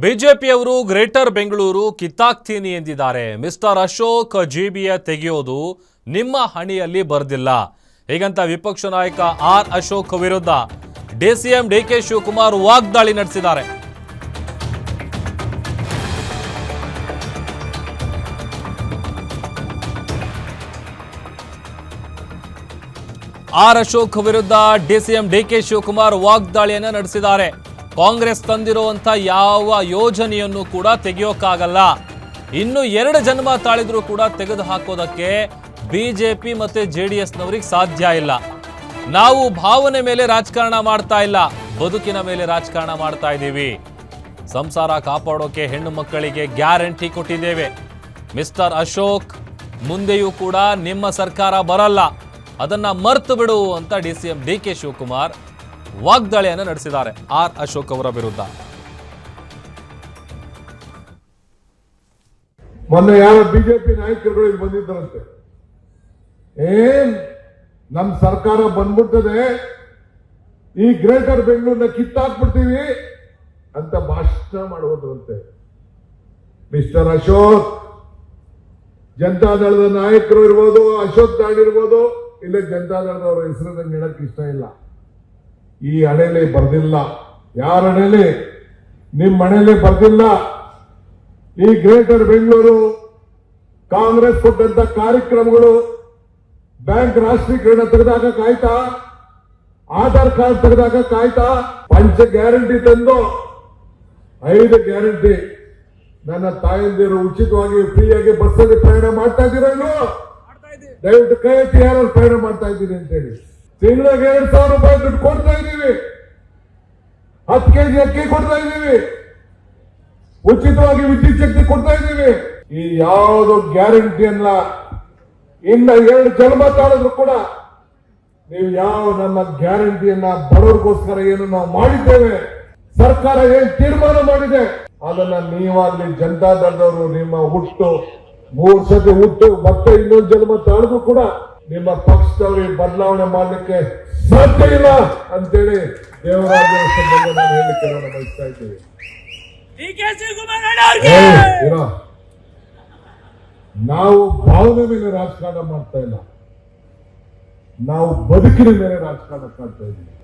ಬಿಜೆಪಿಯವರು ಗ್ರೇಟರ್ ಬೆಂಗಳೂರು ಕಿತ್ತಾಕ್ತೀನಿ ಎಂದಿದ್ದಾರೆ. ಮಿಸ್ಟರ್ ಅಶೋಕ್ ಜಿಬಿಯ ತೆಗೆಯೋದು ನಿಮ್ಮ ಹಣಿಯಲ್ಲಿ ಬರ್ದಿಲ್ಲ ಹೀಗಂತ ವಿಪಕ್ಷ ನಾಯಕ ಆರ್ ಅಶೋಕ್ ವಿರುದ್ಧ ಡಿಸಿಎಂ ಡಿಕೆ ಶಿವಕುಮಾರ್ ವಾಗ್ದಾಳಿ ನಡೆಸಿದ್ದಾರೆ. ಆರ್ ಅಶೋಕ್ ವಿರುದ್ಧ ಡಿಸಿಎಂ ಡಿಕೆ ಶಿವಕುಮಾರ್ ವಾಗ್ದಾಳಿಯನ್ನು ನಡೆಸಿದ್ದಾರೆ. ಕಾಂಗ್ರೆಸ್ ತಂದಿರುವಂತ ಯಾವ ಯೋಜನೆಯನ್ನು ಕೂಡ ತೆಗೆಯೋಕ್ಕಾಗಲ್ಲ. ಇನ್ನು 2 ಜನ್ಮ ತಾಳಿದ್ರೂ ಕೂಡ ತೆಗೆದು ಹಾಕೋದಕ್ಕೆ ಬಿಜೆಪಿ ಮತ್ತೆ ಜೆಡಿಎಸ್ನವರಿಗೆ ಸಾಧ್ಯ ಇಲ್ಲ. ನಾವು ಭಾವನೆ ಮೇಲೆ ರಾಜಕಾರಣ ಮಾಡ್ತಾ ಇಲ್ಲ, ಬದುಕಿನ ಮೇಲೆ ರಾಜಕಾರಣ ಮಾಡ್ತಾ ಇದ್ದೀವಿ. ಸಂಸಾರ ಕಾಪಾಡೋಕೆ ಹೆಣ್ಣು ಮಕ್ಕಳಿಗೆ ಗ್ಯಾರಂಟಿ ಕೊಟ್ಟಿದ್ದೇವೆ. ಮಿಸ್ಟರ್ ಅಶೋಕ್, ಮುಂದೆಯೂ ಕೂಡ ನಿಮ್ಮ ಸರ್ಕಾರ ಬರಲ್ಲ, ಅದನ್ನ ಮರ್ತು ಬಿಡು ಅಂತ ಡಿಸಿಎಂ ಡಿಕೆ ಶಿವಕುಮಾರ್ ವಾಗ್ದಾಳಿಯನ್ನು ನಡೆಸಿದ್ದಾರೆ ಆರ್ ಅಶೋಕ್ ಅವರ ವಿರುದ್ಧ. ಮೊನ್ನೆ ಯಾರ ಬಿಜೆಪಿ ನಾಯಕರುಗಳು ಇಲ್ಲಿ ಬಂದಿದ್ದರಂತೆ, ನಮ್ ಸರ್ಕಾರ ಬಂದ್ಬಿಡ್ತದೆ, ಈ ಗ್ರೇಟರ್ ಬೆಂಗಳೂರನ್ನ ಕಿತ್ತಾಕ್ಬಿಡ್ತೀವಿ ಅಂತ ಭಾಷಣ ಮಾಡುವುದ್ರಂತೆ. ಮಿಸ್ಟರ್ ಅಶೋಕ್, ಜನತಾದಳದ ನಾಯಕರು ಇರ್ಬೋದು, ಅಶೋಕ್ ತಾಂಡ್ ಇರ್ಬೋದು, ಇಲ್ಲ ಜನತಾದಳದವರ ಹೆಸರು ನಂಗೆ ಹೇಳಕ್ ಇಷ್ಟ ಇಲ್ಲ. ಈ ಹಣೆಯಲ್ಲಿ ಬರ್ದಿಲ್ಲ, ಯಾರ ಹಣೆಯಲ್ಲಿ? ನಿಮ್ಮ ಹಣೆಯಲ್ಲಿ ಬರ್ದಿಲ್ಲ. ಈ ಗ್ರೇಟರ್ ಬೆಂಗಳೂರು ಕಾಂಗ್ರೆಸ್ ಕೊಟ್ಟಂತ ಕಾರ್ಯಕ್ರಮಗಳು, ಬ್ಯಾಂಕ್ ರಾಷ್ಟ್ರೀಕರಣ ತೆಗೆದಾಕಾಯ್ತಾ? ಆಧಾರ್ ಕಾರ್ಡ್ ತೆಗೆದಾಕಾಯ್ತಾ? ಪಂಚ ಗ್ಯಾರಂಟಿ ತಂದು 5 ಗ್ಯಾರಂಟಿ ನನ್ನ ತಾಯಂದಿರು ಉಚಿತವಾಗಿ ಫ್ರೀಯಾಗಿ ಬಸ್ಸಲ್ಲಿ ಪ್ರಯಾಣ ಮಾಡ್ತಾ ಇದ್ದೀರಾ ಇಲ್ವೋ? ದಯವಿಟ್ಟು ಕೈ ಎತ್ತಿ ಯಾರು ಪ್ರಯಾಣ ಮಾಡ್ತಾ ಇದ್ದೀನಿ ಅಂತೇಳಿ. ತಿಂಗಳಿಗೆ 2,000 ರೂಪಾಯಿ ದುಡ್ಡು ಕೊಡ್ತಾ ಇದ್ದೀವಿ, 10 ಕೆಜಿ ಅಕ್ಕಿ ಕೊಡ್ತಾ ಇದ್ದೀವಿ, ಉಚಿತವಾಗಿ ವಿದ್ಯುತ್ ಶಕ್ತಿ ಕೊಡ್ತಾ ಇದ್ದೀವಿ. ಈ ಯಾವುದು ಗ್ಯಾರಂಟಿಯನ್ನ ಇನ್ನ 2 ಜನ್ಮ ತಾಳಿದ್ರು ಕೂಡ ನೀವು ಯಾವ ನಮ್ಮ ಗ್ಯಾರಂಟಿಯನ್ನ ಬಡವರಿಗೋಸ್ಕರ ಏನು ನಾವು ಮಾಡಿದ್ದೇವೆ, ಸರ್ಕಾರ ಏನ್ ತೀರ್ಮಾನ ಮಾಡಿದೆ ಅದನ್ನ ನೀವಾಗ್ಲಿ ಜನತಾದಳದವರು ನಿಮ್ಮ ಹುಟ್ಟು 3 ಸತಿ ಹುಟ್ಟು ಮತ್ತೆ ಇನ್ನೊಂದು ಜನ್ಮ ತಾಳಿದ್ರು ಕೂಡ ನಿಮ್ಮ ಪಕ್ಷದವರಿಗೆ ಬದಲಾವಣೆ ಮಾಡಲಿಕ್ಕೆ ಸಾಧ್ಯ ಇಲ್ಲ ಅಂತೇಳಿ ದೇವರಾಜ ನಾನು ಹೇಳಿಕೆ ಬಯಸ್ತಾ ಇದ್ದೀವಿ. ನಾವು ಭಾವನೆ ಮೇಲೆ ರಾಜಕಾರಣ ಮಾಡ್ತಾ ಇಲ್ಲ, ನಾವು ಬದುಕಿನ ಮೇಲೆ ರಾಜಕಾರಣ ಮಾಡ್ತಾ ಇದ್ದೀವಿ.